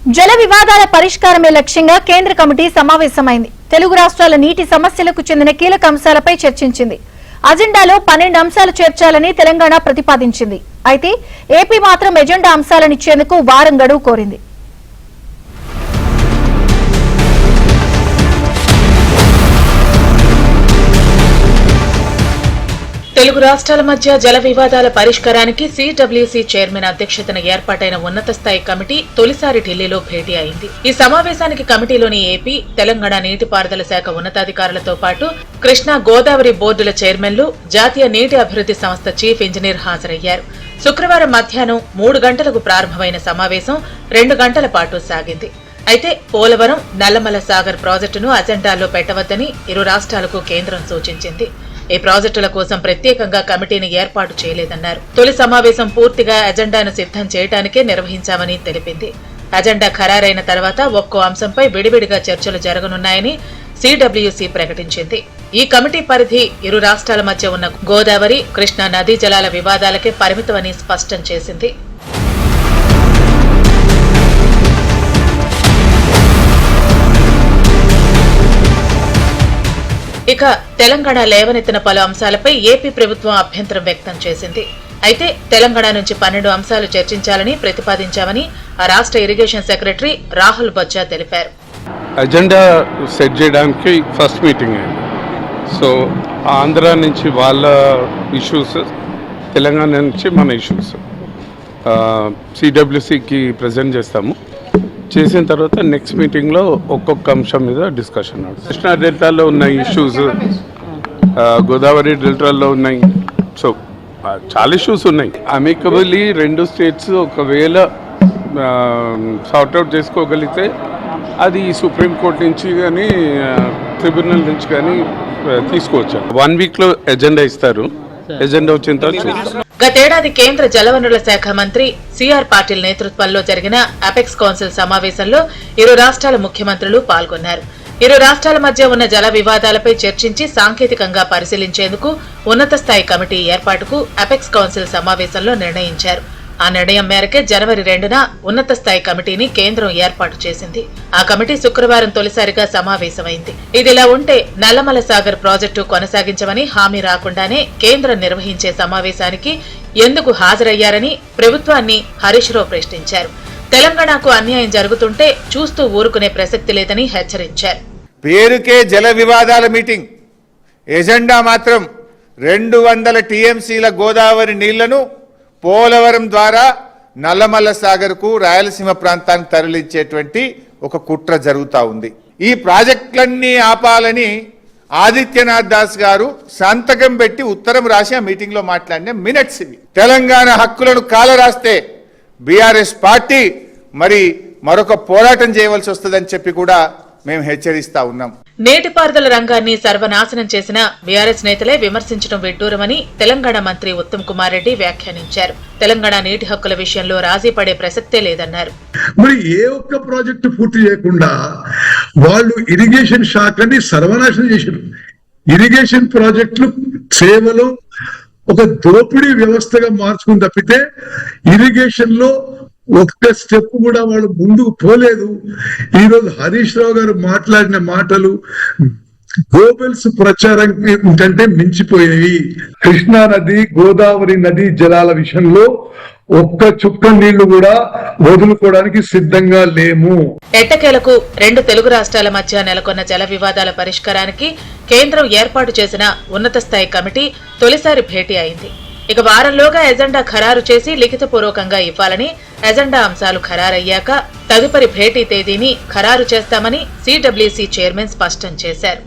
జల వివాదాల పరిష్కారమే లక్ష్యంగా కేంద్ర కమిటీ సమావేశమైంది. తెలుగు రాష్ట్రాల నీటి సమస్యలకు చెందిన కీలక అంశాలపై చర్చించింది. అజెండాలో 12 అంశాలు చేర్చాలని తెలంగాణ ప్రతిపాదించింది. అయితే ఏపీ మాత్రం ఎజెండా అంశాలనిచ్చేందుకు వారం గడువు కోరింది. తెలుగు రాష్ట్రాల మధ్య జల వివాదాల పరిష్కారానికి సిడబ్ల్యూసీ చైర్మన్ అధ్యక్షతన ఏర్పాటైన ఉన్నత స్థాయి కమిటీ తొలిసారి ఢిల్లీలో భేటీ అయింది. ఈ సమావేశానికి కమిటీలోని ఏపీ, తెలంగాణ నీటిపారుదల శాఖ ఉన్నతాధికారులతో పాటు కృష్ణా, గోదావరి బోర్డుల చైర్మన్లు, జాతీయ నీటి అభివృద్ధి సంస్థ చీఫ్ ఇంజనీర్ హాజరయ్యారు. శుక్రవారం మధ్యాహ్నం 3 గంటలకు ప్రారంభమైన సమావేశం 2 గంటల పాటు సాగింది. అయితే పోలవరం, నల్లమల సాగర్ ప్రాజెక్టును అజెండాలో పెట్టవద్దని ఇరు రాష్ట్రాలకు కేంద్రం సూచించింది. ఈ ప్రాజెక్టుల కోసం ప్రత్యేకంగా కమిటీని ఏర్పాటు చేయలేదన్నారు. తొలి సమావేశం పూర్తిగా అజెండాను సిద్ధం చేయడానికే నిర్వహించామని తెలిపింది. అజెండా ఖరారైన తర్వాత ఒక్కో అంశంపై విడివిడిగా చర్చలు జరగనున్నాయని సిడబ్ల్యూసీ ప్రకటించింది. ఈ కమిటీ పరిధి ఇరు రాష్ట్రాల మధ్య ఉన్న గోదావరి, కృష్ణా నదీ జలాల వివాదాలకే పరిమితమని స్పష్టం చేసింది. ఇక తెలంగాణ లేవనెత్తిన పలు అంశాలపై ఏపీ ప్రభుత్వం అభ్యంతరం వ్యక్తం చేసింది. అయితే తెలంగాణ నుంచి 12 అంశాలు చర్చించాలని ప్రతిపాదించామని ఆ రాష్ట్ర ఇరిగేషన్ సెక్రటరీ రాహుల్ బొజ్జా తెలిపారు. అజెండా సెట్ చేయడానికి ఫస్ట్ మీటింగ్ అయింది. సో ఆంధ్ర నుంచి వాళ్ళ ఇష్యూస్, తెలంగాణ నుంచి మన ఇష్యూస్ సిడబ్ల్యూసీకి ప్రజెంట్ చేస్తాము. చేసిన తర్వాత నెక్స్ట్ మీటింగ్లో ఒక్కొక్క అంశం మీద డిస్కషన్ అవుతుంది. కృష్ణా డెల్టాలో ఉన్న ఇష్యూస్, గోదావరి డెల్టాలో ఉన్నాయి. సో చాలా ఇష్యూస్ ఉన్నాయి. అమికబుల్లీ 2 స్టేట్స్ ఒకవేళ సార్ట్అవుట్ చేసుకోగలిగితే అది సుప్రీంకోర్టు నుంచి కానీ ట్రిబ్యునల్ నుంచి కానీ తీసుకోవచ్చు. 1 వీక్లో ఎజెండా ఇస్తారు. ఎజెండా వచ్చిన తర్వాత గతేడాది కేంద్ర జలవనరుల శాఖ మంత్రి సిఆర్ పాటిల్ నేతృత్వంలో జరిగిన అపెక్స్ కౌన్సిల్ సమావేశంలో ఇరు రాష్ట్రాల ముఖ్యమంత్రులు పాల్గొన్నారు. ఇరు రాష్ట్రాల మధ్య ఉన్న జల వివాదాలపై చర్చించి సాంకేతికంగా పరిశీలించేందుకు ఉన్నత స్థాయి కమిటీ ఏర్పాటుకు అపెక్స్ కౌన్సిల్ సమావేశంలో నిర్ణయించారు. ఆ నిర్ణయం మేరకే జనవరి 2న ఉన్నత స్థాయి కమిటీని కేంద్రం ఏర్పాటు చేసింది. ఆ కమిటీ శుక్రవారం తొలిసారిగా సమావేశమైంది. ఇదిలా ఉంటే నల్లమల సాగర్ ప్రాజెక్టు కొనసాగించమని హామీ రాకుండానే కేంద్రం నిర్వహించే సమావేశానికి ఎందుకు హాజరయ్యారని ప్రభుత్వాన్ని హరీష్ రావు ప్రశ్నించారు. తెలంగాణకు అన్యాయం జరుగుతుంటే చూస్తూ ఊరుకునే ప్రసక్తి లేదని హెచ్చరించారు. పేరుకే జల వివాదాల మీటింగ్, ఎజెండా మాత్రం 200 టీఎంసీల గోదావరి నీళ్లను పోలవరం ద్వారా నల్లమల్ల సాగర్కు, రాయలసీమ ప్రాంతానికి తరలించేటువంటి ఒక కుట్ర జరుగుతూ ఉంది. ఈ ప్రాజెక్టులన్నీ ఆపాలని ఆదిత్యనాథ్ దాస్ గారు సంతకం పెట్టి ఉత్తరం రాసి ఆ మీటింగ్లో మాట్లాడిన మినిట్స్ ఇవి. తెలంగాణ హక్కులను కాలరాస్తే బీఆర్ఎస్ పార్టీ మరొక పోరాటం చేయవలసి వస్తుందని చెప్పి కూడా మేము హెచ్చరిస్తా ఉన్నాం. నీటిపారుదల రంగాన్ని సర్వనాశనం చేసిన బీఆర్ఎస్ నేతలే విమర్శించడం విడ్డూరమని తెలంగాణ మంత్రి ఉత్తమ్ కుమార్ రెడ్డి వ్యాఖ్యానించారు. తెలంగాణ నీటి హక్కుల విషయంలో రాజీ పడే ప్రసక్తే లేదన్నారు. మరి ఏ ఒక్క ప్రాజెక్టు పూర్తి చేయకుండా వాళ్ళు ఇరిగేషన్ శాఖని సర్వనాశనం చేశారు. ఇరిగేషన్ ప్రాజెక్టులు సేవలు ఒక దోపిడీ వ్యవస్థగా మార్చుకుని తప్పితే ఇరిగేషన్ లో ఒక్క స్టెప్ కూడా వాళ్ళు ముందుకు పోలేదు. ఈరోజు హరీష్ రావు గారు మాట్లాడిన మాటలు గోబెల్స్ ప్రచారం కంటే మించిపోయాయి. కృష్ణా నది, గోదావరి నది జలాల విషయంలో ఒక్క చుక్క నీళ్లు కూడా వదులుకోవడానికి సిద్ధంగా లేము. ఎట్టకేలకు 2 తెలుగు రాష్ట్రాల మధ్య నెలకొన్న జల వివాదాల పరిష్కారానికి కేంద్రం ఏర్పాటు చేసిన ఉన్నత స్థాయి కమిటీ తొలిసారి భేటీ అయింది. ఇక వారంలోగా ఎజెండా ఖరారు చేసి లిఖితపూర్వకంగా ఇవ్వాలని, ఎజెండా అంశాలు ఖరారయ్యాక తదుపరి భేటీ తేదీని ఖరారు చేస్తామని సిడబ్ల్యూసీ చైర్మన్ స్పష్టం చేశారు.